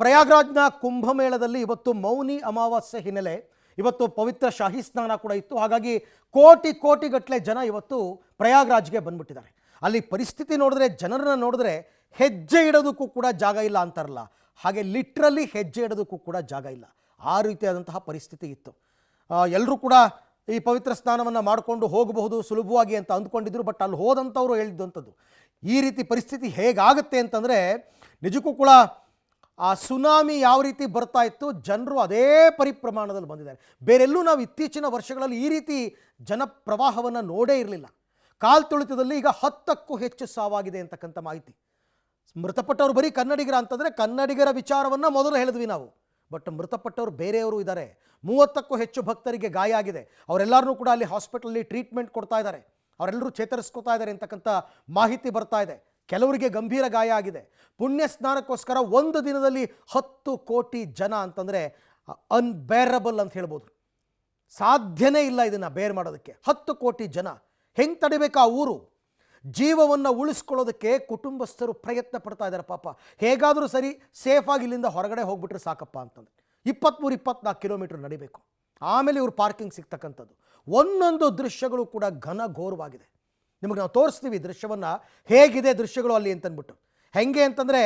ಪ್ರಯಾಗ್ರಾಜ್ನ ಕುಂಭಮೇಳದಲ್ಲಿ ಇವತ್ತು ಮೌನಿ ಅಮಾವಾಸ್ಯೆ ಹಿನ್ನೆಲೆ ಇವತ್ತು ಪವಿತ್ರ ಶಾಹಿ ಸ್ನಾನ ಕೂಡ ಇತ್ತು. ಹಾಗಾಗಿ ಕೋಟಿ ಕೋಟಿಗಟ್ಟಲೆ ಜನ ಇವತ್ತು ಪ್ರಯಾಗ್ರಾಜ್ಗೆ ಬಂದ್ಬಿಟ್ಟಿದ್ದಾರೆ. ಅಲ್ಲಿ ಪರಿಸ್ಥಿತಿ ನೋಡಿದ್ರೆ, ಜನರನ್ನ ನೋಡಿದ್ರೆ ಹೆಜ್ಜೆ ಇಡೋದಕ್ಕೂ ಕೂಡ ಜಾಗ ಇಲ್ಲ ಅಂತಾರಲ್ಲ, ಹಾಗೆ ಲಿಟ್ರಲಿ ಹೆಜ್ಜೆ ಇಡೋದಕ್ಕೂ ಕೂಡ ಜಾಗ ಇಲ್ಲ. ಆ ರೀತಿಯಾದಂತಹ ಪರಿಸ್ಥಿತಿ ಇತ್ತು. ಎಲ್ಲರೂ ಕೂಡ ಈ ಪವಿತ್ರ ಸ್ನಾನವನ್ನು ಮಾಡಿಕೊಂಡು ಹೋಗಬಹುದು ಸುಲಭವಾಗಿ ಅಂತ ಅಂದ್ಕೊಂಡಿದ್ರು. ಬಟ್ ಅಲ್ಲಿ ಹೋದಂಥವ್ರು ಹೇಳಿದ್ದಂಥದ್ದು ಈ ರೀತಿ ಪರಿಸ್ಥಿತಿ ಹೇಗಾಗುತ್ತೆ ಅಂತಂದರೆ, ನಿಜಕ್ಕೂ ಕೂಡ ಆ ಸುನಾಮಿ ಯಾವ ರೀತಿ ಬರ್ತಾ ಇತ್ತು, ಜನರು ಅದೇ ಪರಿಪ್ರಮಾಣದಲ್ಲಿ ಬಂದಿದ್ದಾರೆ. ಬೇರೆಲ್ಲೂ ನಾವು ಇತ್ತೀಚಿನ ವರ್ಷಗಳಲ್ಲಿ ಈ ರೀತಿ ಜನಪ್ರವಾಹವನ್ನು ನೋಡೇ ಇರಲಿಲ್ಲ. ಕಾಲ್ತುಳಿತದಲ್ಲಿ ಈಗ 10ಕ್ಕೂ ಹೆಚ್ಚು ಸಾವಾಗಿದೆ ಅಂತಕ್ಕಂಥ ಮಾಹಿತಿ. ಮೃತಪಟ್ಟವರು ಬರೀ ಕನ್ನಡಿಗರ ಅಂತಂದರೆ ಕನ್ನಡಿಗರ ವಿಚಾರವನ್ನು ಮೊದಲು ಹೇಳಿದ್ವಿ ನಾವು. ಬಟ್ ಮೃತಪಟ್ಟವರು ಬೇರೆಯವರು ಇದ್ದಾರೆ. 30ಕ್ಕೂ ಹೆಚ್ಚು ಭಕ್ತರಿಗೆ ಗಾಯ ಆಗಿದೆ. ಅವರೆಲ್ಲರೂ ಕೂಡ ಅಲ್ಲಿ ಹಾಸ್ಪಿಟಲಲ್ಲಿ ಟ್ರೀಟ್ಮೆಂಟ್ ಕೊಡ್ತಾ ಇದ್ದಾರೆ. ಅವರೆಲ್ಲರೂ ಚೇತರಿಸ್ಕೊತಾ ಇದ್ದಾರೆ ಅಂತಕ್ಕಂಥ ಮಾಹಿತಿ ಬರ್ತಾ ಇದೆ. ಕೆಲವರಿಗೆ ಗಂಭೀರ ಗಾಯ ಆಗಿದೆ. ಪುಣ್ಯ ಸ್ನಾನಕ್ಕೋಸ್ಕರ ಒಂದು ದಿನದಲ್ಲಿ 10 ಕೋಟಿ ಜನ ಅಂತಂದರೆ ಅನ್ಬೇರಬಲ್ ಅಂತ ಹೇಳ್ಬೋದು. ಸಾಧ್ಯನೇ ಇಲ್ಲ ಇದನ್ನು ಬೇರ್ ಮಾಡೋದಕ್ಕೆ. 10 ಕೋಟಿ ಜನ ಹೆಂಗೆ ತಡಿಬೇಕು? ಆ ಊರು ಜೀವವನ್ನು ಉಳಿಸ್ಕೊಳ್ಳೋದಕ್ಕೆ ಕುಟುಂಬಸ್ಥರು ಪ್ರಯತ್ನ ಪಡ್ತಾ ಇದ್ದಾರೆ. ಪಾಪ ಹೇಗಾದರೂ ಸರಿ ಸೇಫಾಗಿ ಇಲ್ಲಿಂದ ಹೊರಗಡೆ ಹೋಗ್ಬಿಟ್ರೆ ಸಾಕಪ್ಪ ಅಂತಂದರೆ 23-24 ಕಿಲೋಮೀಟರ್ ನಡಿಬೇಕು. ಆಮೇಲೆ ಇವರು ಪಾರ್ಕಿಂಗ್ ಸಿಗ್ತಕ್ಕಂಥದ್ದು. ಒಂದೊಂದು ದೃಶ್ಯಗಳು ಕೂಡ ಘನಘೋರವಾಗಿದೆ. ನಿಮಗೆ ನಾವು ತೋರಿಸ್ತೀವಿ ದೃಶ್ಯವನ್ನು, ಹೇಗಿದೆ ದೃಶ್ಯಗಳು ಅಲ್ಲಿ ಅಂತಂದ್ಬಿಟ್ಟು. ಹೆಂಗೆ ಅಂತಂದರೆ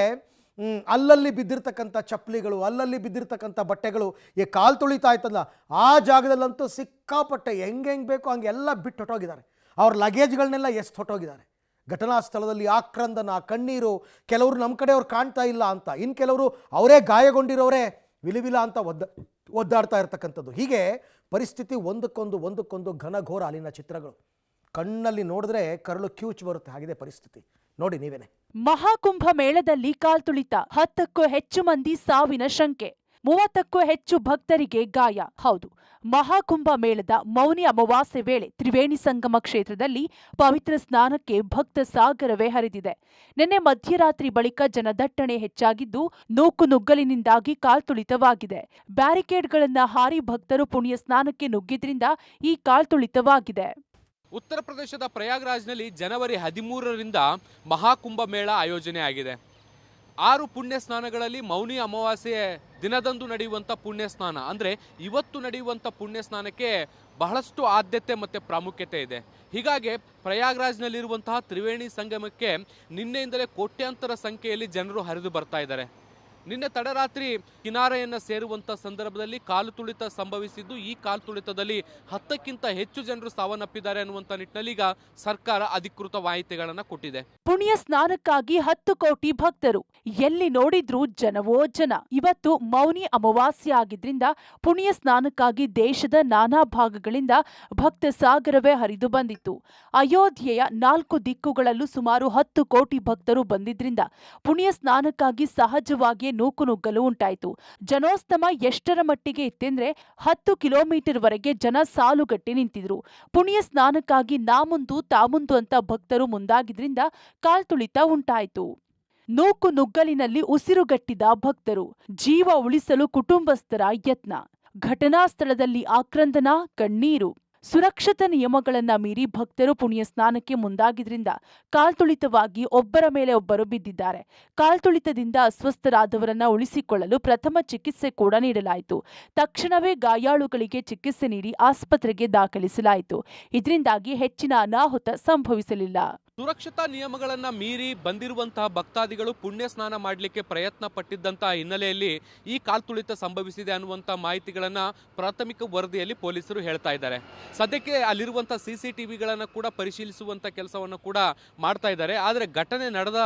ಅಲ್ಲಲ್ಲಿ ಬಿದ್ದಿರ್ತಕ್ಕಂಥ ಚಪ್ಪಲಿಗಳು, ಅಲ್ಲಲ್ಲಿ ಬಿದ್ದಿರ್ತಕ್ಕಂಥ ಬಟ್ಟೆಗಳು, ಈ ಕಾಲು ತುಳಿತಾ ಇತ್ತಲ್ಲ ಆ ಜಾಗದಲ್ಲಂತೂ ಸಿಕ್ಕಾಪಟ್ಟೆ ಹೆಂಗೆ ಬೇಕೋ ಹಂಗೆಲ್ಲ ಬಿಟ್ಟು ಹೊಟ್ಟೋಗಿದ್ದಾರೆ. ಅವ್ರ ಲಗೇಜ್ಗಳನ್ನೆಲ್ಲ ಎಷ್ಟು ಹೊಟ್ಟೋಗಿದ್ದಾರೆ. ಘಟನಾ ಸ್ಥಳದಲ್ಲಿ ಆಕ್ರಂದನ, ಕಣ್ಣೀರು. ಕೆಲವರು ನಮ್ಮ ಕಡೆಯವ್ರು ಕಾಣ್ತಾ ಇಲ್ಲ ಅಂತ, ಇನ್ನು ಕೆಲವರು ಅವರೇ ಗಾಯಗೊಂಡಿರೋರೇ ವಿಲಿವಿಲ ಅಂತ ಒದ್ದಾಡ್ತಾ ಇರ್ತಕ್ಕಂಥದ್ದು. ಹೀಗೆ ಪರಿಸ್ಥಿತಿ ಒಂದಕ್ಕೊಂದು ಘನಘೋರ. ಅಲ್ಲಿನ ಚಿತ್ರಗಳು ಕಣ್ಣಲ್ಲಿ ನೋಡಿದ್ರೆ ಕರಳು ಕ್ಯೂಚ್ ಬರುತ್ತೆ. ಆಗಿದೆ ಪರಿಸ್ಥಿತಿ, ನೋಡಿ ನೀವೇನೆ. ಮಹಾಕುಂಭ ಮೇಳದಲ್ಲಿ ಕಾಲ್ತುಳಿತ, 10ಕ್ಕೂ ಹೆಚ್ಚು ಮಂದಿ ಸಾವಿನ ಶಂಕೆ, 30ಕ್ಕೂ ಹೆಚ್ಚು ಭಕ್ತರಿಗೆ ಗಾಯ. ಹೌದು, ಮಹಾಕುಂಭ ಮೇಳದ ಮೌನಿ ಅಮಾವಾಸ್ಯೆ ವೇಳೆ ತ್ರಿವೇಣಿ ಸಂಗಮ ಕ್ಷೇತ್ರದಲ್ಲಿ ಪವಿತ್ರ ಸ್ನಾನಕ್ಕೆ ಭಕ್ತ ಸಾಗರವೇ ಹರಿದಿದೆ. ನಿನ್ನೆ ಮಧ್ಯರಾತ್ರಿ ಬಳಿಕ ಜನದಟ್ಟಣೆ ಹೆಚ್ಚಾಗಿದ್ದು, ನೂಕುನುಗ್ಗಲಿನಿಂದಾಗಿ ಕಾಲ್ತುಳಿತವಾಗಿದೆ. ಬ್ಯಾರಿಕೇಡ್ಗಳನ್ನ ಹಾರಿ ಭಕ್ತರು ಪುಣ್ಯ ಸ್ನಾನಕ್ಕೆ ನುಗ್ಗಿದ್ರಿಂದ ಈ ಕಾಲ್ತುಳಿತವಾಗಿದೆ. ಉತ್ತರ ಪ್ರದೇಶದ ಪ್ರಯಾಗ್ರಾಜ್ನಲ್ಲಿ ಜನವರಿ 13ರಿಂದ ಮಹಾಕುಂಭ ಮೇಳ ಆಯೋಜನೆ ಆಗಿದೆ. 6 ಪುಣ್ಯ ಸ್ನಾನಗಳಲ್ಲಿ ಮೌನಿ ಅಮಾವಾಸ್ಯೆ ದಿನದಂದು ನಡೆಯುವಂಥ ಪುಣ್ಯ ಸ್ನಾನ ಅಂದರೆ ಇವತ್ತು ನಡೆಯುವಂಥ ಪುಣ್ಯ ಸ್ನಾನಕ್ಕೆ ಬಹಳಷ್ಟು ಆದ್ಯತೆ ಮತ್ತು ಪ್ರಾಮುಖ್ಯತೆ ಇದೆ. ಹೀಗಾಗಿ ಪ್ರಯಾಗ್ರಾಜ್ನಲ್ಲಿರುವಂತಹ ತ್ರಿವೇಣಿ ಸಂಗಮಕ್ಕೆ ನಿನ್ನೆಯಿಂದಲೇ ಕೋಟ್ಯಾಂತರ ಸಂಖ್ಯೆಯಲ್ಲಿ ಜನರು ಹರಿದು ಬರ್ತಾ ಇದ್ದಾರೆ. ನಿನ್ನೆ ತಡರಾತ್ರಿ ಕಿನಾರೆಯನ್ನು ಸೇರುವಂಥ ಸಂದರ್ಭದಲ್ಲಿ ಕಾಲು ತುಳಿತ ಸಂಭವಿಸಿದ್ದು, ಈ ಕಾಲು ತುಳಿತದಲ್ಲಿ 10ಕ್ಕಿಂತ ಹೆಚ್ಚು ಜನರು ಸಾವನ್ನಪ್ಪಿದ್ದಾರೆ ಅನ್ನುವಂಥ ನಿಟ್ಟಿನಲ್ಲಿ ಈಗ ಸರ್ಕಾರ ಅಧಿಕೃತ ಮಾಹಿತಿಗಳನ್ನು ಕೊಟ್ಟಿದೆ. ಪುಣ್ಯ ಸ್ನಾನಕ್ಕಾಗಿ 10 ಕೋಟಿ ಭಕ್ತರು, ಎಲ್ಲಿ ನೋಡಿದ್ರೂ ಜನವೋ ಜನ. ಇವತ್ತು ಮೌನಿ ಅಮಾವಾಸ್ಯೆ ಆಗಿದ್ರಿಂದ ಪುಣ್ಯ ಸ್ನಾನಕ್ಕಾಗಿ ದೇಶದ ನಾನಾ ಭಾಗಗಳಿಂದ ಭಕ್ತ ಸಾಗರವೇ ಹರಿದು ಬಂದಿತ್ತು. ಅಯೋಧ್ಯೆಯ 4 ದಿಕ್ಕುಗಳಲ್ಲೂ ಸುಮಾರು 10 ಕೋಟಿ ಭಕ್ತರು ಬಂದಿದ್ರಿಂದ ಪುಣ್ಯ ಸ್ನಾನಕ್ಕಾಗಿ ಸಹಜವಾಗಿ ನೂಕುನುಗ್ಗಲು ಉಂಟಾಯಿತು. ಜನೋಸ್ತಮ ಎಷ್ಟರ ಮಟ್ಟಿಗೆ ಇತ್ತೆಂದ್ರೆ 10 ಕಿಲೋಮೀಟರ್ ವರೆಗೆ ಜನ ಸಾಲುಗಟ್ಟಿ ನಿಂತಿದ್ರು. ಪುಣ್ಯ ಸ್ನಾನಕ್ಕಾಗಿ ನಾ ಮುಂದು ತಾ ಮುಂದು ಅಂತ ಭಕ್ತರು ಮುಂದಾಗಿದ್ರಿಂದ ಕಾಲ್ತುಳಿತ ಉಂಟಾಯಿತು. ನೂಕುನುಗ್ಗಲಿನಲ್ಲಿ ಉಸಿರುಗಟ್ಟಿದ ಭಕ್ತರು, ಜೀವ ಉಳಿಸಲು ಕುಟುಂಬಸ್ಥರ ಯತ್ನ. ಘಟನಾ ಸ್ಥಳದಲ್ಲಿ ಆಕ್ರಂದನ, ಕಣ್ಣೀರು. ಸುರಕ್ಷತಾ ನಿಯಮಗಳನ್ನ ಮೀರಿ ಭಕ್ತರು ಪುಣ್ಯ ಸ್ನಾನಕ್ಕೆ ಮುಂದಾಗಿದ್ರಿಂದ ಕಾಲ್ತುಳಿತವಾಗಿ ಒಬ್ಬರ ಮೇಲೆ ಒಬ್ಬರು ಬಿದ್ದಿದ್ದಾರೆ. ಕಾಲ್ತುಳಿತದಿಂದ ಅಸ್ವಸ್ಥರಾದವರನ್ನ ಉಳಿಸಿಕೊಳ್ಳಲು ಪ್ರಥಮ ಚಿಕಿತ್ಸೆ ಕೂಡ ನೀಡಲಾಯಿತು. ತಕ್ಷಣವೇ ಗಾಯಾಳುಗಳಿಗೆ ಚಿಕಿತ್ಸೆ ನೀಡಿ ಆಸ್ಪತ್ರೆಗೆ ದಾಖಲಿಸಲಾಯಿತು. ಇದರಿಂದಾಗಿ ಹೆಚ್ಚಿನ ಅನಾಹುತ ಸಂಭವಿಸಲಿಲ್ಲ. ಸುರಕ್ಷತಾ ನಿಯಮಗಳನ್ನು ಮೀರಿ ಬಂದಿರುವಂತಹ ಭಕ್ತಾದಿಗಳು ಪುಣ್ಯ ಸ್ನಾನ ಮಾಡಲಿಕ್ಕೆ ಪ್ರಯತ್ನ ಪಟ್ಟಿದ್ದಂತಹ ಹಿನ್ನೆಲೆಯಲ್ಲಿ ಈ ಕಾಲ್ತುಳಿತ ಸಂಭವಿಸಿದೆ ಅನ್ನುವಂಥ ಮಾಹಿತಿಗಳನ್ನು ಪ್ರಾಥಮಿಕ ವರದಿಯಲ್ಲಿ ಪೊಲೀಸರು ಹೇಳ್ತಾ ಇದ್ದಾರೆ. ಸದ್ಯಕ್ಕೆ ಅಲ್ಲಿರುವಂಥ CCTVಗಳನ್ನು ಕೂಡ ಪರಿಶೀಲಿಸುವಂಥ ಕೆಲಸವನ್ನು ಕೂಡ ಮಾಡ್ತಾ ಇದ್ದಾರೆ. ಆದರೆ ಘಟನೆ ನಡೆದ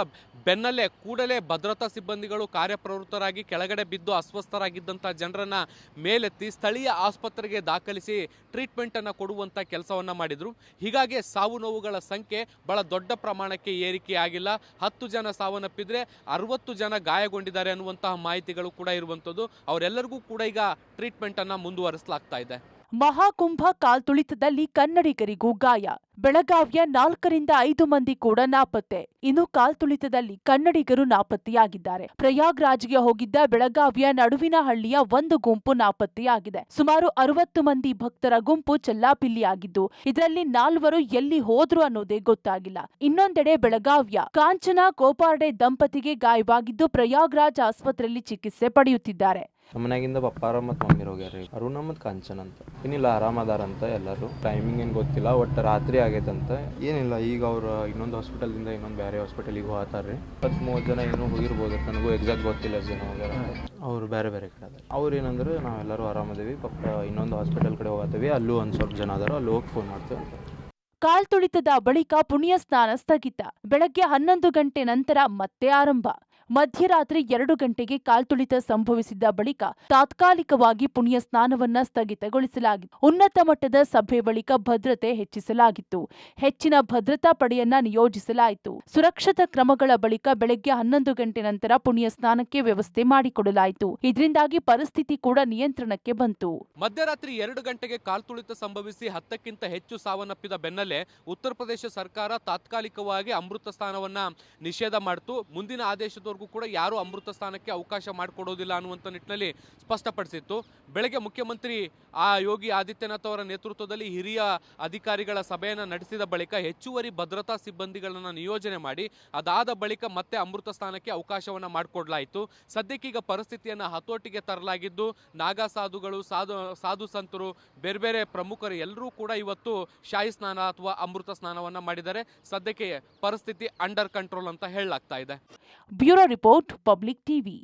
ಬೆನ್ನಲ್ಲೇ ಕೂಡಲೇ ಭದ್ರತಾ ಸಿಬ್ಬಂದಿಗಳು ಕಾರ್ಯಪ್ರವೃತ್ತರಾಗಿ ಕೆಳಗಡೆ ಬಿದ್ದು ಅಸ್ವಸ್ಥರಾಗಿದ್ದಂಥ ಜನರನ್ನ ಮೇಲೆತ್ತಿ ಸ್ಥಳೀಯ ಆಸ್ಪತ್ರೆಗೆ ದಾಖಲಿಸಿ ಟ್ರೀಟ್ಮೆಂಟನ್ನು ಕೊಡುವಂಥ ಕೆಲಸವನ್ನು ಮಾಡಿದರು. ಹೀಗಾಗಿ ಸಾವು ನೋವುಗಳ ಸಂಖ್ಯೆ ಬಹಳ ದೊಡ್ಡ ಪ್ರಮಾಣಕ್ಕೆ ಏರಿಕೆಯಾಗಿಲ್ಲ. 10 ಜನ ಸಾವನ್ನಪ್ಪಿದ್ರೆ 60 ಜನ ಗಾಯಗೊಂಡಿದ್ದಾರೆ ಅನ್ನುವಂತಹ ಮಾಹಿತಿಗಳು ಕೂಡ ಇರುವಂಥದ್ದು. ಅವರೆಲ್ಲರಿಗೂ ಕೂಡ ಈಗ ಟ್ರೀಟ್ಮೆಂಟನ್ನು ಮುಂದುವರಿಸಲಾಗ್ತಾ ಇದೆ. ಮಹಾಕುಂಭ ಕಾಲ್ತುಳಿತದಲ್ಲಿ ಕನ್ನಡಿಗರಿಗೂ ಗಾಯ. ಬೆಳಗಾವಿಯ 4 ರಿಂದ 5 ಮಂದಿ ಕೂಡ ನಾಪತ್ತೆ. ಇನ್ನು ಕಾಲ್ತುಳಿತದಲ್ಲಿ ಕನ್ನಡಿಗರು ನಾಪತ್ತೆಯಾಗಿದ್ದಾರೆ. ಪ್ರಯಾಗ್ರಾಜ್ಗೆ ಹೋಗಿದ್ದ ಬೆಳಗಾವಿಯ ನಡುವಿನಹಳ್ಳಿಯ ಒಂದು ಗುಂಪು ನಾಪತ್ತೆಯಾಗಿದೆ. ಸುಮಾರು 60 ಮಂದಿ ಭಕ್ತರ ಗುಂಪು ಚೆಲ್ಲಾಪಿಲ್ಲಿಯಾಗಿದ್ದು, ಇದರಲ್ಲಿ 4 ಎಲ್ಲಿ ಹೋದ್ರು ಅನ್ನೋದೇ ಗೊತ್ತಾಗಿಲ್ಲ. ಇನ್ನೊಂದೆಡೆ ಬೆಳಗಾವಿಯ ಕಾಂಚನಾ ಕೋಪಾರ್ಡೆ ದಂಪತಿಗೆ ಗಾಯವಾಗಿದ್ದು ಪ್ರಯಾಗ್ರಾಜ್ ಆಸ್ಪತ್ರೆಯಲ್ಲಿ ಚಿಕಿತ್ಸೆ ಪಡೆಯುತ್ತಿದ್ದಾರೆ. ನಮ್ಮ ಮನೆಯಾಗಿಂದ ಪಪ್ಪಾರ ಮತ್ತು ಮಮ್ಮಿರು ಹೋಗ್ಯಾರ. ಅರುಣ ಮತ್ತು ಕಾಂಚನ್ ಅಂತ. ಏನಿಲ್ಲ, ಆರಾಮದಾರಂತ ಎಲ್ಲರೂ. ಟೈಮಿಂಗ್ ಏನು ಗೊತ್ತಿಲ್ಲ, ಒಟ್ಟು ರಾತ್ರಿ ಆಗೈತಂತ. ಏನಿಲ್ಲ, ಈಗ ಅವ್ರು ಇನ್ನೊಂದು ಹಾಸ್ಪಿಟಲ್ದಿಂದ ಇನ್ನೊಂದು ಬೇರೆ ಹಾಸ್ಪಿಟಲಿಗೆ ಹೋಗ್ತಾರೆ. 30 ಜನ ಏನೋ ಹೋಗಿರ್ಬೋದು, ನನಗೂ ಎಕ್ಸಾಕ್ಟ್ ಗೊತ್ತಿಲ್ಲ ಎಷ್ಟು ಜನ ಹೋಗ್ಯಾರ. ಅವರು ಬೇರೆ ಬೇರೆ ಕಡೆ ಅದಾರೆ. ಅವ್ರು ಏನಂದ್ರೆ ನಾವೆಲ್ಲರೂ ಆರಾಮದೇವಿ, ಪಪ್ಪ ಇನ್ನೊಂದು ಹಾಸ್ಪಿಟಲ್ ಕಡೆ ಹೋಗತ್ತೀವಿ, ಅಲ್ಲೂ ಒಂದು ಸ್ವಲ್ಪ ಜನ ಅದಾರ, ಅಲ್ಲಿ ಹೋಗಿ ಫೋನ್ ಮಾಡ್ತೇವೆ ಅಂತ. ಕಾಲ್ತುಳಿತದ ಬಳಿಕ ಪುಣ್ಯ ಸ್ನಾನ ಸ್ಥಗಿತ. ಬೆಳಗ್ಗೆ 11 ಗಂಟೆ ನಂತರ ಮತ್ತೆ ಆರಂಭ. ಮಧ್ಯರಾತ್ರಿ 2 ಗಂಟೆಗೆ ಕಾಲ್ತುಳಿತ ಸಂಭವಿಸಿದ ಬಳಿಕ ತಾತ್ಕಾಲಿಕವಾಗಿ ಪುಣ್ಯ ಸ್ನಾನವನ್ನ ಸ್ಥಗಿತಗೊಳಿಸಲಾಗಿತ್ತು. ಉನ್ನತ ಮಟ್ಟದ ಸಭೆ ಬಳಿಕ ಭದ್ರತೆ ಹೆಚ್ಚಿಸಲಾಗಿತ್ತು. ಹೆಚ್ಚಿನ ಭದ್ರತಾ ಪಡೆಯನ್ನ ನಿಯೋಜಿಸಲಾಯಿತು. ಸುರಕ್ಷತಾ ಕ್ರಮಗಳ ಬಳಿಕ ಬೆಳಗ್ಗೆ 11 ಗಂಟೆ ನಂತರ ಪುಣ್ಯ ಸ್ನಾನಕ್ಕೆ ವ್ಯವಸ್ಥೆ ಮಾಡಿಕೊಡಲಾಯಿತು. ಇದರಿಂದಾಗಿ ಪರಿಸ್ಥಿತಿ ಕೂಡ ನಿಯಂತ್ರಣಕ್ಕೆ ಬಂತು. ಮಧ್ಯರಾತ್ರಿ 2 ಗಂಟೆಗೆ ಕಾಲ್ತುಳಿತ ಸಂಭವಿಸಿ 10ಕ್ಕಿಂತ ಹೆಚ್ಚು ಸಾವನ್ನಪ್ಪಿದ ಬೆನ್ನಲ್ಲೇ ಉತ್ತರ ಪ್ರದೇಶ ಸರ್ಕಾರ ತಾತ್ಕಾಲಿಕವಾಗಿ ಅಮೃತ ಸ್ನಾನವನ್ನ ನಿಷೇಧ ಮಾಡಿತು. ಮುಂದಿನ ಆದೇಶದವರೆಗೂ ಕೂಡ ಯಾರು ಅಮೃತ ಸ್ನಾನಕ್ಕೆ ಅವಕಾಶ ಮಾಡಿಕೊಡೋದಿಲ್ಲ ಅನ್ನುವಂಥ ನಿಟ್ಟಿನಲ್ಲಿ ಸ್ಪಷ್ಟಪಡಿಸಿತ್ತು. ಬೆಳಗ್ಗೆ ಮುಖ್ಯಮಂತ್ರಿ ಯೋಗಿ ಆದಿತ್ಯನಾಥ್ ಅವರ ನೇತೃತ್ವದಲ್ಲಿ ಹಿರಿಯ ಅಧಿಕಾರಿಗಳ ಸಭೆಯನ್ನು ನಡೆಸಿದ ಬಳಿಕ ಹೆಚ್ಚುವರಿ ಭದ್ರತಾ ಸಿಬ್ಬಂದಿಗಳನ್ನು ನಿಯೋಜನೆ ಮಾಡಿ ಅದಾದ ಬಳಿಕ ಮತ್ತೆ ಅಮೃತ ಸ್ನಾನಕ್ಕೆ ಅವಕಾಶವನ್ನು ಮಾಡಿಕೊಡ್ಲಾಯಿತು. ಸದ್ಯಕ್ಕೀಗ ಪರಿಸ್ಥಿತಿಯನ್ನು ಹತೋಟಿಗೆ ತರಲಾಗಿದ್ದು, ನಾಗಾ ಸಾಧುಗಳು, ಸಾಧು ಸಂತರು, ಬೇರೆ ಬೇರೆ ಪ್ರಮುಖರು ಎಲ್ಲರೂ ಕೂಡ ಇವತ್ತು ಶಾಹಿ ಸ್ನಾನ ಅಥವಾ ಅಮೃತ ಸ್ನಾನವನ್ನ ಮಾಡಿದ್ದಾರೆ. ಸದ್ಯಕ್ಕೆ ಪರಿಸ್ಥಿತಿ ಅಂಡರ್ ಕಂಟ್ರೋಲ್ ಅಂತ ಹೇಳಲಾಗ್ತಾ ಇದೆ. Bureau report, public TV.